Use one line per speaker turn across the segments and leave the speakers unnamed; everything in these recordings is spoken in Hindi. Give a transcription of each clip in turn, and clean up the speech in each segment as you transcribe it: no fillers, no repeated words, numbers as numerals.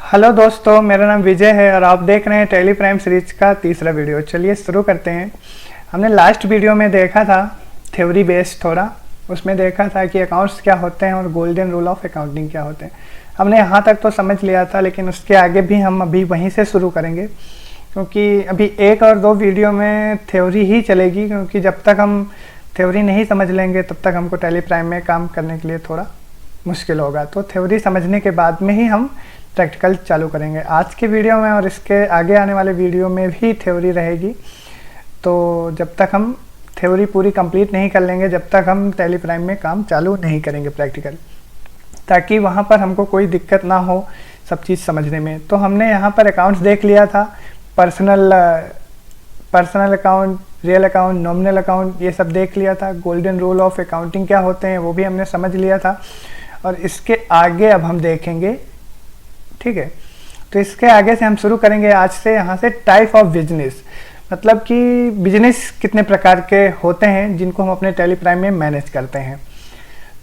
हेलो दोस्तों, मेरा नाम विजय है और आप देख रहे हैं टैली प्राइम सीरीज का तीसरा वीडियो। चलिए शुरू करते हैं। हमने लास्ट वीडियो में देखा था थ्योरी बेस्ड थोड़ा, उसमें देखा था कि अकाउंट्स क्या होते हैं और गोल्डन रूल ऑफ अकाउंटिंग क्या होते हैं। हमने यहाँ तक तो समझ लिया था, लेकिन उसके आगे भी हम अभी वहीं से शुरू करेंगे, क्योंकि अभी एक और दो वीडियो में थ्योरी ही चलेगी, क्योंकि जब तक हम थ्योरी नहीं समझ लेंगे तब तक हमको टैली प्राइम में काम करने के लिए थोड़ा मुश्किल होगा। तो थ्योरी समझने के बाद में ही हम प्रैक्टिकल चालू करेंगे आज के वीडियो में, और इसके आगे आने वाले वीडियो में भी थ्योरी रहेगी। तो जब तक हम थ्योरी पूरी कंप्लीट नहीं कर लेंगे, जब तक हम टैली प्राइम में काम चालू नहीं करेंगे प्रैक्टिकल, ताकि वहाँ पर हमको कोई दिक्कत ना हो सब चीज़ समझने में। तो हमने यहाँ पर अकाउंट्स देख लिया था, personal account, real account, nominal account, ये सब देख लिया था। गोल्डन रूल ऑफ अकाउंटिंग क्या होते हैं वो भी हमने समझ लिया था। और इसके आगे अब हम देखेंगे, ठीक है। तो इसके आगे से हम शुरू करेंगे आज से, यहाँ से टाइप ऑफ बिजनेस, मतलब कि बिजनेस कितने प्रकार के होते हैं जिनको हम अपने टैली प्राइम में मैनेज करते हैं।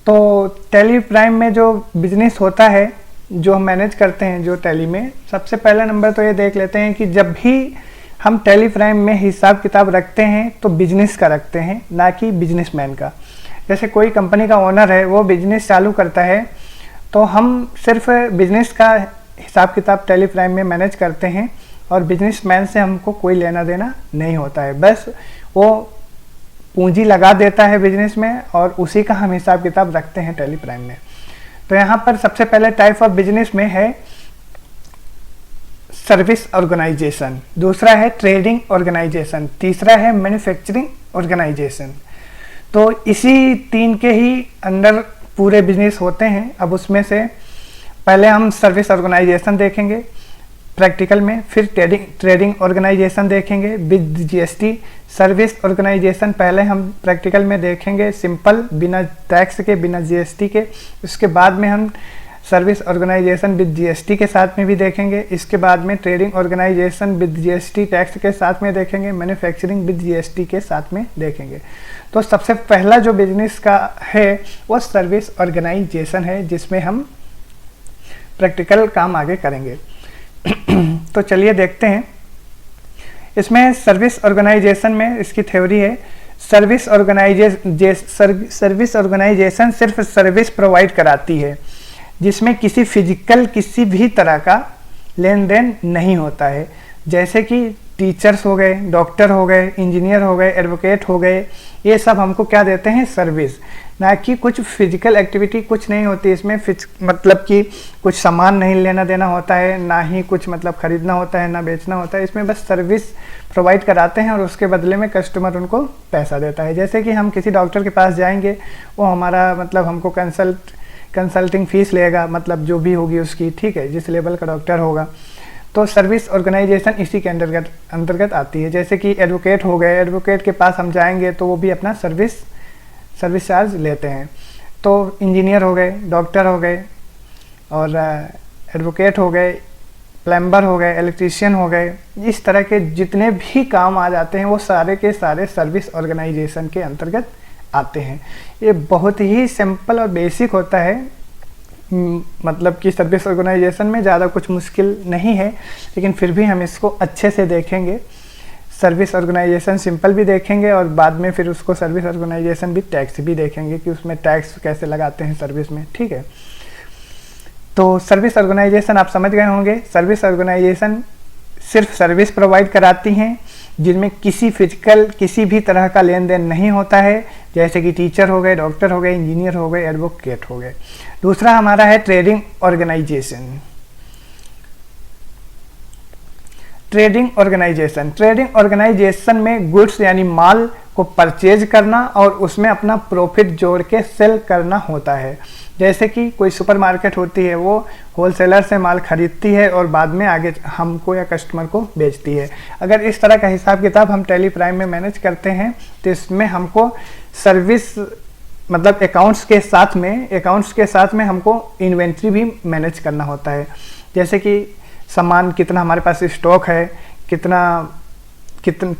तो टैली प्राइम में जो बिजनेस होता है जो हम मैनेज करते हैं जो टैली में, सबसे पहला नंबर तो ये देख लेते हैं कि जब भी हम टैली प्राइम में हिसाब किताब रखते हैं तो बिजनेस का रखते हैं, ना कि बिजनेसमैन का। जैसे कोई कंपनी का ओनर है, वो बिजनेस चालू करता है, तो हम सिर्फ बिजनेस का हिसाब किताब टैली प्राइम में मैनेज करते हैं, और बिजनेसमैन से हमको कोई लेना देना नहीं होता है। बस वो पूंजी लगा देता है बिजनेस में और उसी का हम हिसाब किताब रखते हैं टैली प्राइम में। तो यहाँ पर सबसे पहले टाइप ऑफ बिजनेस में है सर्विस ऑर्गेनाइजेशन, दूसरा है ट्रेडिंग ऑर्गेनाइजेशन, तीसरा है मैन्युफैक्चरिंग ऑर्गेनाइजेशन। तो इसी तीन के ही अंदर पूरे बिजनेस होते हैं। अब उसमें से पहले हम सर्विस ऑर्गेनाइजेशन देखेंगे प्रैक्टिकल में, फिर ट्रेडिंग ऑर्गेनाइजेशन देखेंगे विद जीएसटी। सर्विस ऑर्गेनाइजेशन पहले हम प्रैक्टिकल में देखेंगे सिंपल, बिना टैक्स के, बिना जीएसटी के। उसके बाद में हम सर्विस ऑर्गेनाइजेशन विद जीएसटी के साथ में भी देखेंगे। इसके बाद में trading organisation with GST tax के साथ में देखेंगे, मैन्युफैक्चरिंग विद जीएसटी के साथ में देखेंगे। तो सबसे पहला जो बिजनेस का है वो सर्विस ऑर्गेनाइजेशन है, जिसमें हम प्रैक्टिकल काम आगे करेंगे। तो चलिए देखते हैं। इसमें सर्विस ऑर्गेनाइजेशन में इसकी थ्योरी है, सर्विस ऑर्गेनाइजेशन सिर्फ सर्विस प्रोवाइड कराती है जिसमें किसी फिजिकल किसी भी तरह का लेन देन नहीं होता है। जैसे कि टीचर्स हो गए, डॉक्टर हो गए, इंजीनियर हो गए, एडवोकेट हो गए, ये सब हमको क्या देते हैं, सर्विस। ना कि कुछ फिजिकल एक्टिविटी कुछ नहीं होती इसमें, मतलब कि कुछ सामान नहीं लेना देना होता है, ना ही कुछ मतलब खरीदना होता है, ना बेचना होता है। इसमें बस सर्विस प्रोवाइड कराते हैं और उसके बदले में कस्टमर उनको पैसा देता है। जैसे कि हम किसी डॉक्टर के पास जाएंगे, वो हमारा मतलब हमको कंसल्टिंग फीस लेगा, मतलब जो भी होगी उसकी, ठीक है, जिस लेवल का डॉक्टर होगा। तो सर्विस ऑर्गेनाइजेशन इसी के अंतर्गत आती है। जैसे कि एडवोकेट हो गए, एडवोकेट के पास हम जाएंगे तो वो भी अपना सर्विस चार्ज लेते हैं। तो इंजीनियर हो गए, डॉक्टर हो गए, और एडवोकेट हो गए, प्लम्बर हो गए, इलेक्ट्रीशियन हो गए, इस तरह के जितने भी काम आ जाते हैं वो सारे के सारे सर्विस ऑर्गेनाइजेशन के अंतर्गत आते हैं। ये बहुत ही सिंपल और बेसिक होता है, मतलब कि सर्विस ऑर्गेनाइजेशन में ज़्यादा कुछ मुश्किल नहीं है, लेकिन फिर भी हम इसको अच्छे से देखेंगे। सर्विस ऑर्गेनाइजेशन सिंपल भी देखेंगे और बाद में फिर उसको सर्विस ऑर्गेनाइजेशन भी टैक्स भी देखेंगे कि उसमें टैक्स कैसे लगाते हैं सर्विस में, ठीक है। तो सर्विस ऑर्गेनाइजेशन आप समझ गए होंगे। सर्विस ऑर्गेनाइजेशन सिर्फ सर्विस प्रोवाइड कराती हैं जिनमें किसी फिजिकल किसी भी तरह का लेन देन नहीं होता है, जैसे कि टीचर हो गए, डॉक्टर हो गए, इंजीनियर हो गए, एडवोकेट हो गए। दूसरा हमारा है ट्रेडिंग ऑर्गेनाइजेशन। ट्रेडिंग ऑर्गेनाइजेशन में गुड्स यानी माल को परचेज करना और उसमें अपना प्रॉफिट जोड़ के सेल करना होता है। जैसे कि कोई सुपरमार्केट होती है, वो होलसेलर से माल खरीदती है और बाद में आगे हमको या कस्टमर को बेचती है। अगर इस तरह का हिसाब किताब हम टैली प्राइम में मैनेज करते हैं तो इसमें हमको सर्विस मतलब अकाउंट्स के साथ में हमको इन्वेंट्री भी मैनेज करना होता है। जैसे कि सामान कितना हमारे पास स्टॉक है, कितना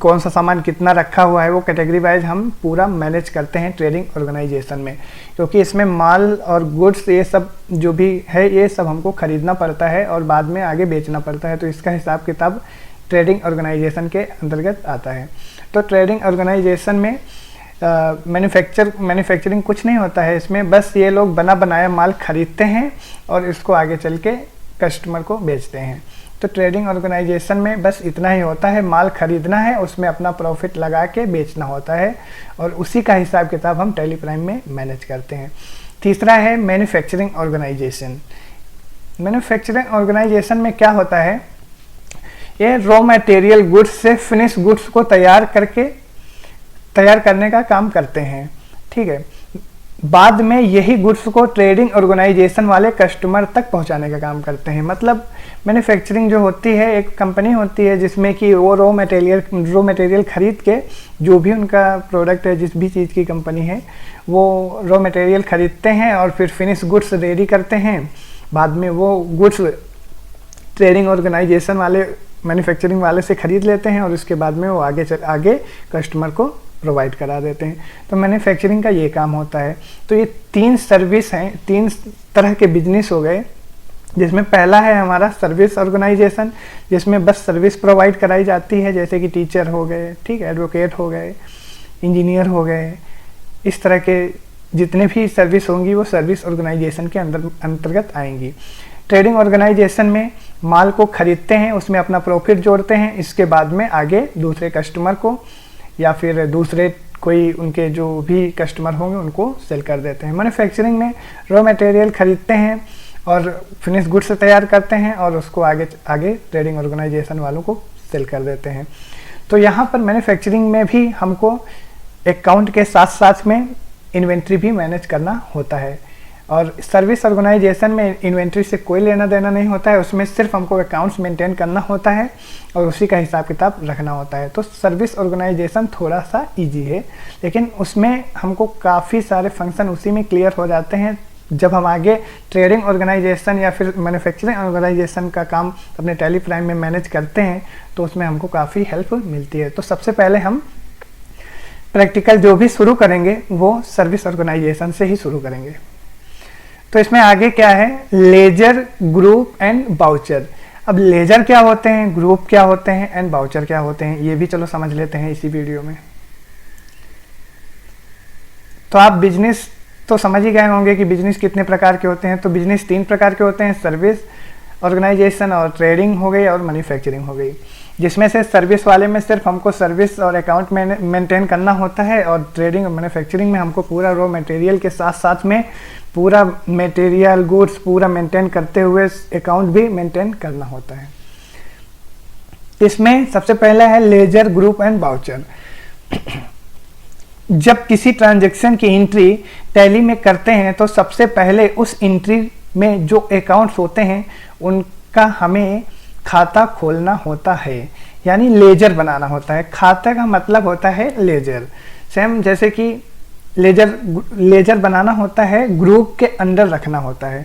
कौन सा सामान कितना रखा हुआ है वो कैटेगरी वाइज हम पूरा मैनेज करते हैं ट्रेडिंग ऑर्गेनाइजेशन में, क्योंकि इसमें माल और गुड्स ये सब जो भी है ये सब हमको खरीदना पड़ता है और बाद में आगे बेचना पड़ता है, तो इसका हिसाब किताब ट्रेडिंग ऑर्गेनाइजेशन के अंतर्गत आता है। तो ट्रेडिंग ऑर्गेनाइजेशन में मैन्युफैक्चरिंग कुछ नहीं होता है, इसमें बस ये लोग बना बनाया माल खरीदते हैं और इसको आगे चल के कस्टमर को बेचते हैं। तो ट्रेडिंग ऑर्गेनाइजेशन में बस इतना ही होता है, माल खरीदना है, उसमें अपना प्रॉफिट लगा के बेचना होता है और उसी का हिसाब किताब हम टैली प्राइम में मैनेज करते हैं। तीसरा है मैन्युफैक्चरिंग ऑर्गेनाइजेशन। मैन्युफैक्चरिंग ऑर्गेनाइजेशन में क्या होता है, ये रॉ मटेरियल गुड्स से फिनिश गुड्स को तैयार करने का काम करते हैं, ठीक है। बाद में यही गुड्स को ट्रेडिंग ऑर्गेनाइजेशन वाले कस्टमर तक पहुंचाने का काम करते हैं। मतलब मैन्युफैक्चरिंग जो होती है, एक कंपनी होती है जिसमें कि वो रॉ मटेरियल खरीद के, जो भी उनका प्रोडक्ट है, जिस भी चीज़ की कंपनी है, वो रॉ मटेरियल खरीदते हैं और फिर फिनिश गुड्स रेडी करते हैं। बाद में वो गुड्स ट्रेडिंग ऑर्गेनाइजेशन वाले मैन्युफैक्चरिंग वाले से खरीद लेते हैं और उसके बाद में वो आगे कस्टमर को प्रोवाइड करा देते हैं। तो मैन्युफैक्चरिंग का ये काम होता है। तो ये 3 सर्विस हैं, 3 तरह के बिजनेस हो गए, जिसमें पहला है हमारा सर्विस ऑर्गेनाइजेशन, जिसमें बस सर्विस प्रोवाइड कराई जाती है, जैसे कि टीचर हो गए, ठीक है, एडवोकेट हो गए, इंजीनियर हो गए, इस तरह के जितने भी सर्विस होंगी वो सर्विस ऑर्गेनाइजेशन के अंतर्गत आएंगी। ट्रेडिंग ऑर्गेनाइजेशन में माल को खरीदते हैं, उसमें अपना प्रॉफिट जोड़ते हैं, इसके बाद में आगे दूसरे कस्टमर को या फिर दूसरे कोई उनके जो भी कस्टमर होंगे उनको सेल कर देते हैं। मैन्युफैक्चरिंग में रॉ मटेरियल खरीदते हैं और फिनिश गुड्स तैयार करते हैं और उसको आगे ट्रेडिंग ऑर्गेनाइजेशन वालों को सेल कर देते हैं। तो यहाँ पर मैन्युफैक्चरिंग में भी हमको अकाउंट के साथ साथ में इन्वेंट्री भी मैनेज करना होता है। और सर्विस ऑर्गेनाइजेशन में इन्वेंट्री से कोई लेना देना नहीं होता है, उसमें सिर्फ हमको अकाउंट्स मेंटेन करना होता है और उसी का हिसाब किताब रखना होता है। तो सर्विस ऑर्गेनाइजेशन थोड़ा सा इजी है, लेकिन उसमें हमको काफ़ी सारे फंक्शन उसी में क्लियर हो जाते हैं। जब हम आगे ट्रेडिंग ऑर्गेनाइजेशन या फिर मैन्युफैक्चरिंग ऑर्गेनाइजेशन का काम अपने टैली प्राइम में मैनेज करते हैं तो उसमें हमको काफ़ी हेल्प मिलती है। तो सबसे पहले हम प्रैक्टिकल जो भी शुरू करेंगे वो सर्विस ऑर्गेनाइजेशन से ही शुरू करेंगे। तो इसमें आगे क्या है, लेजर, ग्रुप एंड बाउचर। अब लेजर क्या होते हैं, ग्रुप क्या होते हैं एंड बाउचर क्या होते हैं, ये भी चलो समझ लेते हैं इसी वीडियो में। तो आप बिजनेस तो समझ ही गए होंगे कि बिजनेस कितने प्रकार के होते हैं। तो बिजनेस 3 प्रकार के होते हैं, सर्विस ऑर्गेनाइजेशन और ट्रेडिंग हो गई और मैन्युफैक्चरिंग हो गई। जिसमें से सर्विस वाले में सिर्फ हमको सर्विस और अकाउंट मेंटेन करना होता है और ट्रेडिंग और मैन्युफैक्चरिंग में हमको पूरा रॉ मटेरियल के साथ साथ में पूरा मटेरियल गुड्स पूरा मेंटेन करते हुए अकाउंट भी मेंटेन करना होता है। इसमें सबसे पहला है लेजर, ग्रुप एंड बाउचर। जब किसी ट्रांजैक्शन की एंट्री टैली में करते हैं तो सबसे पहले उस एंट्री में जो अकाउंट्स होते हैं उनका हमें खाता खोलना होता है, यानी लेजर बनाना होता है। खाता का मतलब होता है लेजर। सेम जैसे कि लेजर बनाना होता है, ग्रुप के अंदर रखना होता है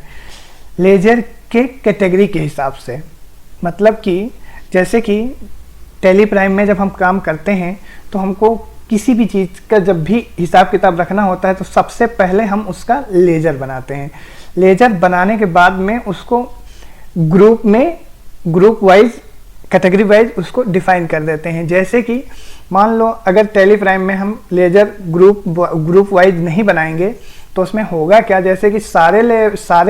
लेजर के कैटेगरी के हिसाब से। मतलब कि जैसे कि टैली प्राइम में जब हम काम करते हैं तो हमको किसी भी चीज़ का जब भी हिसाब किताब रखना होता है तो सबसे पहले हम उसका लेजर बनाते हैं। लेजर बनाने के बाद में उसको ग्रुप वाइज कैटेगरी वाइज उसको डिफाइन कर देते हैं। जैसे कि मान लो अगर टैली प्राइम में हम लेजर ग्रुप वाइज नहीं बनाएंगे तो उसमें होगा क्या, जैसे कि सारे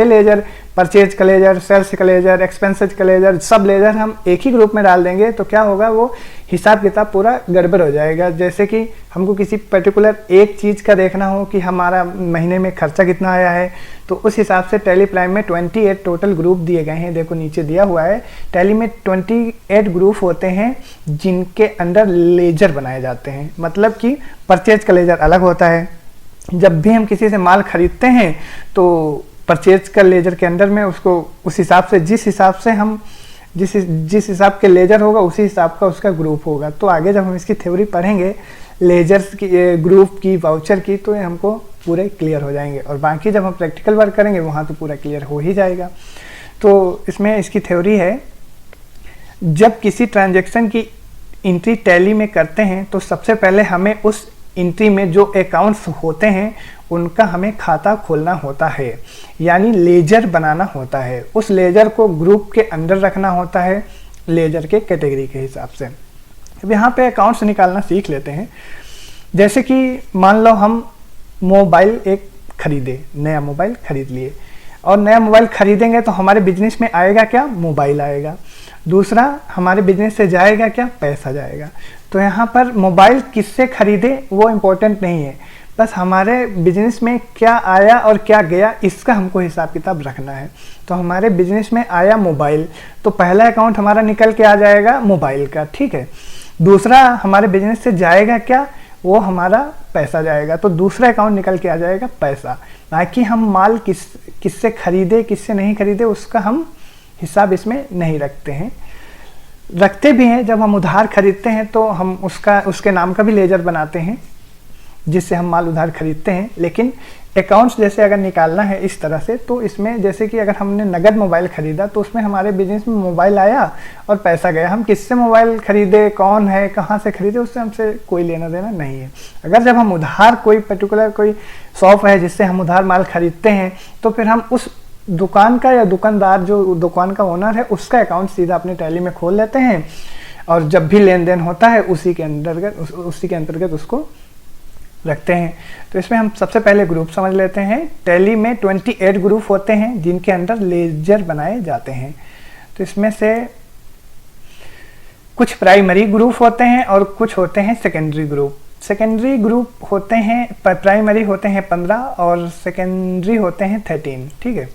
लेजर, परचेज का लेजर, सेल्स का लेजर, एक्सपेंसेज का लेजर, सब लेजर हम एक ही ग्रुप में डाल देंगे तो क्या होगा, वो हिसाब किताब पूरा गड़बड़ हो जाएगा। जैसे कि हमको किसी पर्टिकुलर एक चीज़ का देखना हो कि हमारा महीने में खर्चा कितना आया है, तो उस हिसाब से टैली प्राइम में 28 टोटल ग्रुप दिए गए हैं। देखो नीचे दिया हुआ है, टैली में 28 ग्रुप होते हैं जिनके अंदर लेजर बनाए जाते हैं। मतलब कि परचेज का लेजर अलग होता है। जब भी हम किसी से माल खरीदते हैं तो परचेज का लेजर के अंदर में उसको उस हिसाब से जिस हिसाब से हम जिस हिसाब के लेजर होगा उसी हिसाब का उसका ग्रुप होगा। तो आगे जब हम इसकी थ्योरी पढ़ेंगे लेजर्स की, ग्रुप की, वाउचर की, तो ये हमको पूरे क्लियर हो जाएंगे और बाकी जब हम प्रैक्टिकल वर्क करेंगे वहाँ तो पूरा क्लियर हो ही जाएगा। तो इसमें इसकी थ्योरी है, जब किसी ट्रांजैक्शन की एंट्री टैली में करते हैं तो सबसे पहले हमें उस एंट्री में जो अकाउंट्स होते हैं उनका हमें खाता खोलना होता है, यानी लेजर बनाना होता है। उस लेजर को ग्रुप के अंदर रखना होता है, लेजर के कैटेगरी के हिसाब से। अब यहाँ पे अकाउंट्स निकालना सीख लेते हैं। जैसे कि मान लो हम मोबाइल एक खरीदे, नया मोबाइल खरीद लिए, और नया मोबाइल खरीदेंगे तो हमारे बिजनेस में आएगा क्या? मोबाइल आएगा। दूसरा, हमारे बिजनेस से जाएगा क्या? पैसा जाएगा। तो यहाँ पर मोबाइल किससे खरीदे वो इम्पोर्टेंट नहीं है, बस हमारे बिजनेस में क्या आया और क्या गया इसका हमको हिसाब किताब रखना है। तो हमारे बिजनेस में आया मोबाइल, तो पहला अकाउंट हमारा निकल के आ जाएगा मोबाइल का, ठीक है। दूसरा, हमारे बिजनेस से जाएगा क्या? वो हमारा पैसा जाएगा, तो दूसरा अकाउंट निकल के आ जाएगा पैसा। ना कि हम माल किससे खरीदे किससे नहीं खरीदे उसका हम हिसाब इसमें नहीं रखते हैं। रखते भी हैं, जब हम उधार खरीदते हैं तो हम उसके नाम का भी लेजर बनाते हैं जिससे हम माल उधार खरीदते हैं। लेकिन अकाउंट्स जैसे अगर निकालना है इस तरह से, तो इसमें जैसे कि अगर हमने नगद मोबाइल खरीदा तो उसमें हमारे बिजनेस में मोबाइल आया और पैसा गया। हम किससे मोबाइल खरीदे, कौन है, कहाँ से खरीदे, उससे हमसे कोई लेना देना नहीं है। अगर जब हम उधार कोई पर्टिकुलर कोई शॉप है जिससे हम उधार माल खरीदते हैं तो फिर हम उस दुकान का या दुकानदार जो दुकान का ओनर है उसका अकाउंट सीधा अपने टैली में खोल लेते हैं, और जब भी लेन देन होता है उसी के अंतर्गत उसको रखते हैं। तो इसमें हम सबसे पहले ग्रुप समझ लेते हैं। टैली में 28 ग्रुप होते हैं जिनके अंदर लेजर बनाए जाते हैं। तो इसमें से कुछ प्राइमरी ग्रुप होते हैं और कुछ होते हैं सेकेंडरी ग्रुप। सेकेंडरी ग्रुप होते हैं, प्राइमरी होते हैं 15 और सेकेंडरी होते हैं 13, ठीक है।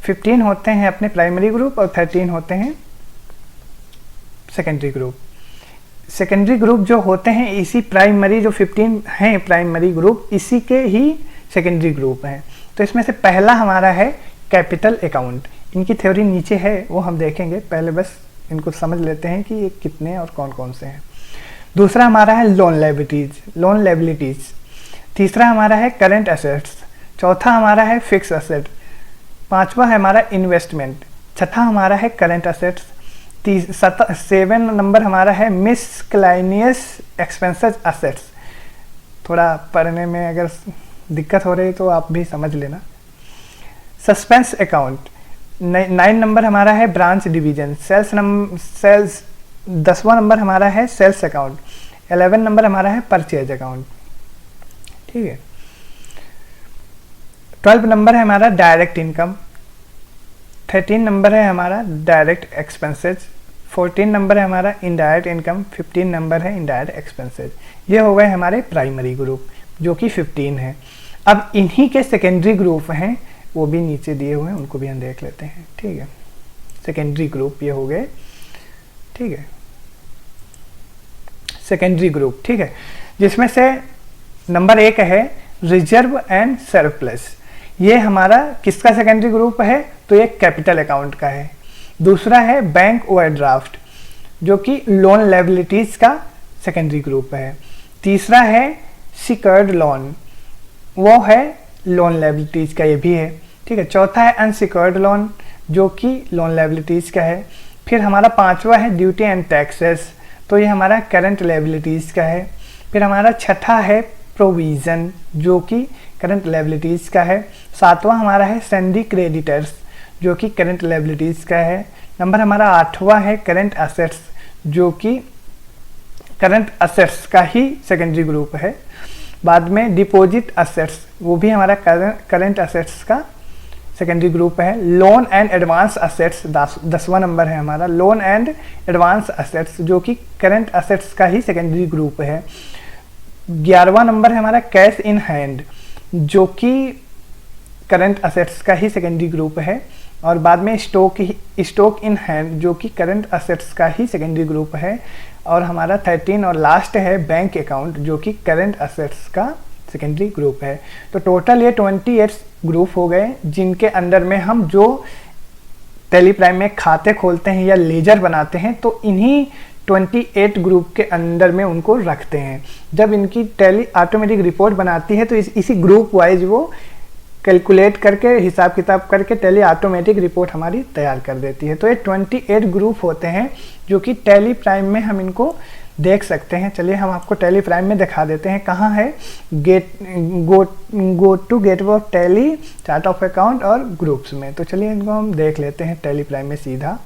15 होते हैं अपने प्राइमरी ग्रुप और 13 होते हैं सेकेंडरी ग्रुप। सेकेंडरी ग्रुप जो होते हैं इसी प्राइमरी जो 15 हैं प्राइमरी ग्रुप, इसी के ही सेकेंडरी ग्रुप हैं। तो इसमें से पहला हमारा है कैपिटल अकाउंट। इनकी थ्योरी नीचे है, वो हम देखेंगे, पहले बस इनको समझ लेते हैं कि ये कितने और कौन कौन से हैं। दूसरा हमारा है लोन लायबिलिटीज। तीसरा हमारा है करंट एसेट्स। चौथा हमारा है फिक्स एसेट। पांचवा है हमारा इन्वेस्टमेंट। छठा हमारा है करंट एसेट्स। 7 नंबर हमारा है मिसक्लाइनियस एक्सपेंसेस एसेट्स। थोड़ा पढ़ने में अगर दिक्कत हो रही तो आप भी समझ लेना। Suspense account. 9 नंबर हमारा है ब्रांच डिवीजन। सेल्स 10वां नंबर हमारा है सेल्स अकाउंट। 11 नंबर हमारा है परचेज अकाउंट, ठीक है। 12 नंबर है हमारा डायरेक्ट इनकम। 13 नंबर है हमारा डायरेक्ट एक्सपेंसेज। 14 नंबर है हमारा इनडायरेक्ट इनकम। 15 नंबर है इनडायरेक्ट एक्सपेंसेज। ये हो गए हमारे प्राइमरी ग्रुप जो कि 15 है। अब इन्हीं के सेकेंडरी ग्रुप हैं, वो भी नीचे दिए हुए हैं, उनको भी हम देख लेते हैं, ठीक है। सेकेंडरी ग्रुप ये हो गए, ठीक है, सेकेंडरी ग्रुप, ठीक है। जिसमें से नंबर 1 है रिजर्व एंड सरप्लस। ये हमारा किसका सेकेंडरी ग्रुप है? तो ये कैपिटल अकाउंट का है। दूसरा है बैंक ओवरड्राफ्ट जो कि लोन लायबिलिटीज का सेकेंडरी ग्रुप है। तीसरा है सिक्योर्ड लोन, वो है लोन लायबिलिटीज का, ये भी है, ठीक है। चौथा है अनसिक्योर्ड लोन जो कि लोन लायबिलिटीज का है। फिर हमारा 5वां है ड्यूटी एंड टैक्सेस, तो ये हमारा करंट लायबिलिटीज का है। फिर हमारा 6ठा है प्रोविज़न जो कि करंट लायबिलिटीज का है। 7वां हमारा है सैंडी क्रेडिटर्स जो कि करंट लायबिलिटीज का है। नंबर हमारा 8वां है करंट असेट्स जो कि करंट असेट्स का ही सेकेंडरी ग्रुप है। बाद में डिपॉजिट असेट्स, वो भी हमारा करंट असेट्स का सेकेंडरी ग्रुप है। लोन एंड एडवांस असेट्स 10वां नंबर है हमारा, लोन एंड एडवांस असेट्स जो कि करंट असेट्स का ही सेकेंडरी ग्रुप है। 11वां नंबर है हमारा कैश इन हैंड जो कि करंट असेट्स का ही सेकेंडरी ग्रुप है। और बाद में स्टॉक इन हैंड जो कि करंट असेट्स का ही सेकेंडरी ग्रुप है। और हमारा 13 और लास्ट है बैंक अकाउंट जो कि करंट असेट्स का सेकेंडरी ग्रुप है। तो टोटल ये 28 ग्रुप हो गए जिनके अंडर में हम जो टैली प्राइम में खाते खोलते हैं या लेजर बनाते हैं तो इन्हीं 28 ग्रुप के अंदर में उनको रखते हैं। जब इनकी टैली ऑटोमेटिक रिपोर्ट बनाती है तो इसी ग्रुप वाइज वो कैलकुलेट करके हिसाब किताब करके टैली ऑटोमेटिक रिपोर्ट हमारी तैयार कर देती है। तो ये 28 ग्रुप होते हैं जो कि टैली प्राइम में हम इनको देख सकते हैं। चलिए हम आपको टैली प्राइम में दिखा देते हैं कहाँ है। Go to Gateway of Tally, chart of account और ग्रुप्स में। तो चलिए इनको हम देख लेते हैं टैली प्राइम में सीधा।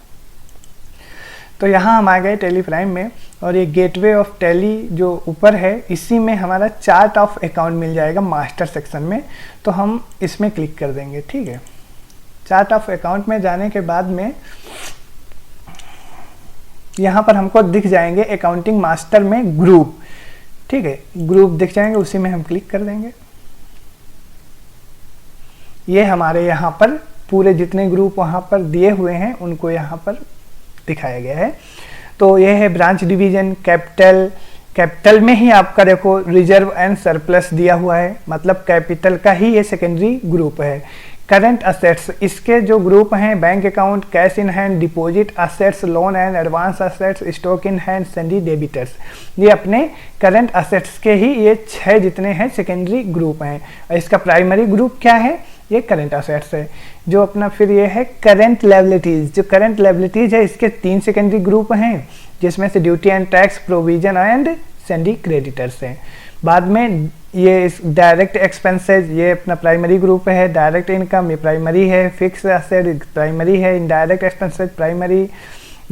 तो यहाँ हम आ गए टैली प्राइम में और ये गेटवे ऑफ टैली जो ऊपर है इसी में हमारा चार्ट ऑफ अकाउंट मिल जाएगा मास्टर सेक्शन में। तो हम इसमें क्लिक कर देंगे, ठीक है। चार्ट ऑफ अकाउंट में जाने के बाद में यहाँ पर हमको दिख जाएंगे अकाउंटिंग मास्टर में ग्रुप, ठीक है। ग्रुप दिख जाएंगे, उसी में हम क्लिक कर देंगे। ये हमारे यहाँ पर पूरे जितने ग्रुप वहाँ पर दिए हुए हैं उनको यहाँ पर दिखाया गया है। तो ये है ब्रांच डिवीजन, कैपिटल में ही आपका देखो रिजर्व एंड सरप्लस दिया हुआ है, मतलब कैपिटल का ही ये सेकेंडरी ग्रुप है। करंट असेट्स, इसके जो ग्रुप हैं bank account, cash in hand, deposit assets, loan and advance assets, stock in hand, Sandy debtors, ये अपने करंट असेट्स के ही ये 6 जितने हैं सेकेंडरी ग्रुप हैं। और इसका प्राइमरी ग्रुप क्या है, ये करंट असेट्स है। जो अपना फिर ये है करंट लायबिलिटीज, जो करंट लायबिलिटीज है इसके 3 सेकेंडरी ग्रुप हैं जिसमें से duty and tax, provision and Sandy creditors हैं। बाद में ये डायरेक्ट एक्सपेंसेस, ये अपना प्राइमरी ग्रुप है। डायरेक्ट इनकम ये प्राइमरी है। फिक्स असेट प्राइमरी है। इनडायरेक्ट एक्सपेंसेस प्राइमरी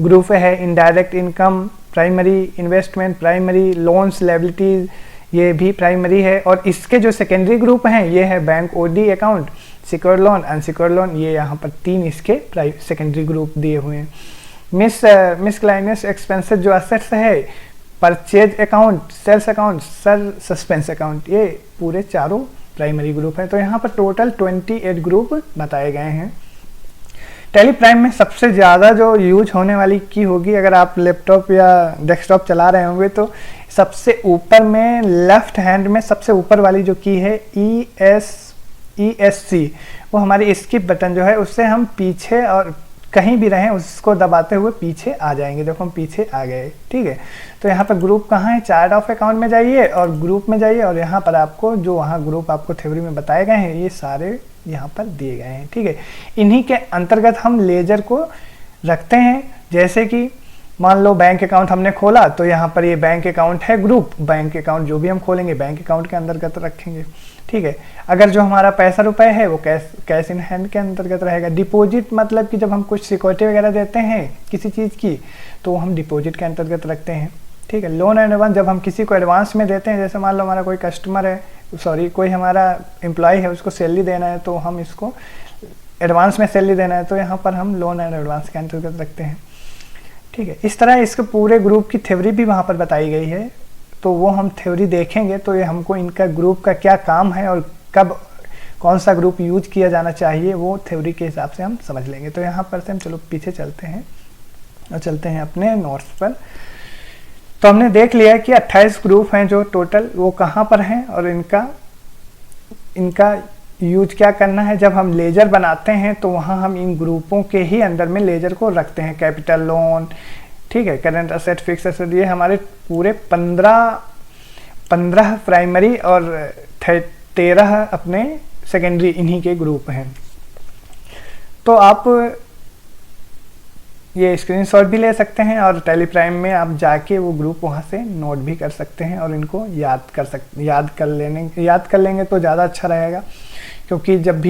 ग्रुप है। Indirect income primary, investment primary, loans liabilities ये भी प्राइमरी है। और इसके जो सेकेंडरी ग्रुप हैं ये है bank OD account, secured loan, unsecured loan, ये यहाँ पर 3 इसके सेकेंडरी ग्रुप दिए हुए हैं। मिसक्लाइनियस एक्सपेंसेस जो असेट्स है, purchase account, sales account, suspense account, ये पूरे चारों प्राइमरी ग्रुप हैं। तो यहाँ पर टोटल 28 ग्रुप बताए गए हैं। टैली प्राइम में सबसे ज़्यादा जो यूज होने वाली की होगी, अगर आप लैपटॉप या डेस्कटॉप चला रहे होंगे तो सबसे ऊपर में लेफ्ट हैंड में सबसे ऊपर वाली जो की है ESC, वो हमारी स्किप बटन जो है उससे हम पीछे और कहीं भी रहें उसको दबाते हुए पीछे आ जाएंगे। देखो हम पीछे आ गए, ठीक है। तो यहाँ पर ग्रुप कहाँ है, चार्ट ऑफ अकाउंट में जाइए और ग्रुप में जाइए और यहाँ पर आपको जो वहाँ ग्रुप आपको थ्योरी में बताए गए हैं ये सारे यहाँ पर दिए गए हैं, ठीक है। इन्हीं के अंतर्गत हम लेजर को रखते हैं। जैसे कि मान लो बैंक अकाउंट हमने खोला तो यहाँ पर ये बैंक अकाउंट है ग्रुप, बैंक अकाउंट जो भी हम खोलेंगे बैंक अकाउंट के अंतर्गत रखेंगे, ठीक है। अगर जो हमारा पैसा रुपए है वो कैश इन हैंड के अंतर्गत रहेगा। डिपॉजिट मतलब कि जब हम कुछ सिक्योरिटी वगैरह देते हैं किसी चीज़ की तो हम डिपॉजिट के अंतर्गत रखते हैं, ठीक है। लोन एंड एडवांस, जब हम किसी को एडवांस में देते हैं, जैसे मान लो हमारा कोई कस्टमर है, कोई हमारा एम्प्लॉय है, उसको सैलरी देना है तो हम इसको एडवांस में सैलरी देना है तो यहाँ पर हम लोन एंड एडवांस के अंतर्गत रखते हैं, ठीक है। इस तरह इसके पूरे ग्रुप की थ्योरी भी वहाँ पर बताई गई है। तो वो हम थ्योरी देखेंगे तो ये हमको इनका ग्रुप का क्या काम है और कब कौन सा ग्रुप यूज किया जाना चाहिए वो थ्योरी के हिसाब से हम समझ लेंगे। तो यहाँ पर से हम चलो पीछे चलते हैं और चलते हैं अपने नोट्स पर। तो हमने देख लिया कि 28 ग्रुप हैं जो टोटल, वो कहाँ पर हैं और इनका यूज क्या करना है। जब हम लेजर बनाते हैं तो वहाँ हम इन ग्रुपों के ही अंदर में लेजर को रखते हैं। कैपिटल, लोन, ठीक है, करंट असेट, फिक्स असेट, ये हमारे पूरे 15 प्राइमरी और 13 अपने सेकेंडरी इन्हीं के ग्रुप हैं। तो आप ये स्क्रीनशॉट भी ले सकते हैं और टैली प्राइम में आप जाके वो ग्रुप वहाँ से नोट भी कर सकते हैं और इनको याद कर लेंगे तो ज़्यादा अच्छा रहेगा। क्योंकि जब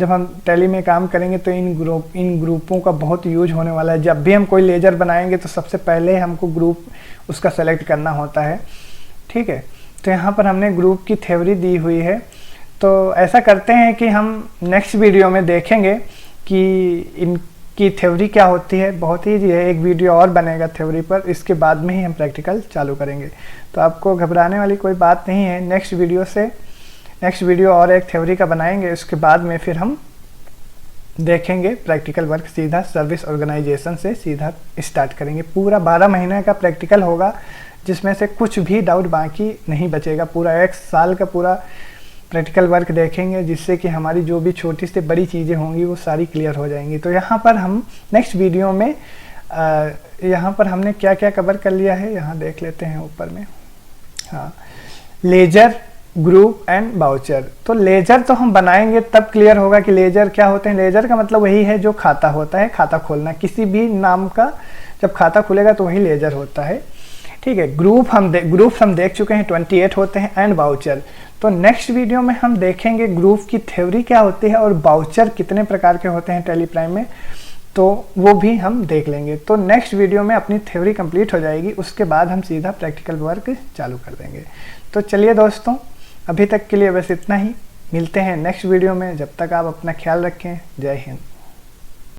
हम टैली में काम करेंगे तो इन ग्रुपों का बहुत यूज होने वाला है। जब भी हम कोई लेजर बनाएंगे तो सबसे पहले हमको ग्रुप उसका सेलेक्ट करना होता है, ठीक है। तो यहाँ पर हमने ग्रुप की थ्योरी दी हुई है। तो ऐसा करते हैं कि हम नेक्स्ट वीडियो में देखेंगे कि इनकी थ्योरी क्या होती है। बहुत ही एक वीडियो और बनेगा थ्योरी पर, इसके बाद में ही हम प्रैक्टिकल चालू करेंगे। तो आपको घबराने वाली कोई बात नहीं है। नेक्स्ट वीडियो और एक थ्योरी का बनाएंगे, उसके बाद में फिर हम देखेंगे प्रैक्टिकल वर्क सीधा सर्विस ऑर्गेनाइजेशन से सीधा स्टार्ट करेंगे। पूरा 12 महीने का प्रैक्टिकल होगा जिसमें से कुछ भी डाउट बाकी नहीं बचेगा। पूरा 1 साल का पूरा प्रैक्टिकल वर्क देखेंगे जिससे कि हमारी जो भी छोटी से बड़ी चीज़ें होंगी वो सारी क्लियर हो जाएंगी। तो यहाँ पर हम नेक्स्ट वीडियो में यहाँ पर हमने क्या क्या कवर कर लिया है यहाँ देख लेते हैं ऊपर में। हाँ, लेजर ग्रुप एंड बाउचर। तो लेजर तो हम बनाएंगे तब क्लियर होगा कि लेजर क्या होते हैं। लेजर का मतलब वही है जो खाता होता है, खाता खोलना, किसी भी नाम का जब खाता खुलेगा तो वही लेजर होता है। ठीक है, ग्रुप हम देख चुके हैं 28 होते हैं, एंड बाउचर। तो नेक्स्ट वीडियो में हम देखेंगे ग्रुप की थ्योरी क्या होती है और बाउचर कितने प्रकार के होते हैं टैली प्राइम में, तो वो भी हम देख लेंगे। तो नेक्स्ट वीडियो में अपनी थ्योरी कंप्लीट हो जाएगी, उसके बाद हम सीधा प्रैक्टिकल वर्क चालू कर देंगे। तो चलिए दोस्तों, अभी तक के लिए बस इतना ही, मिलते हैं नेक्स्ट वीडियो में। जब तक आप अपना ख्याल रखें, जय हिंद।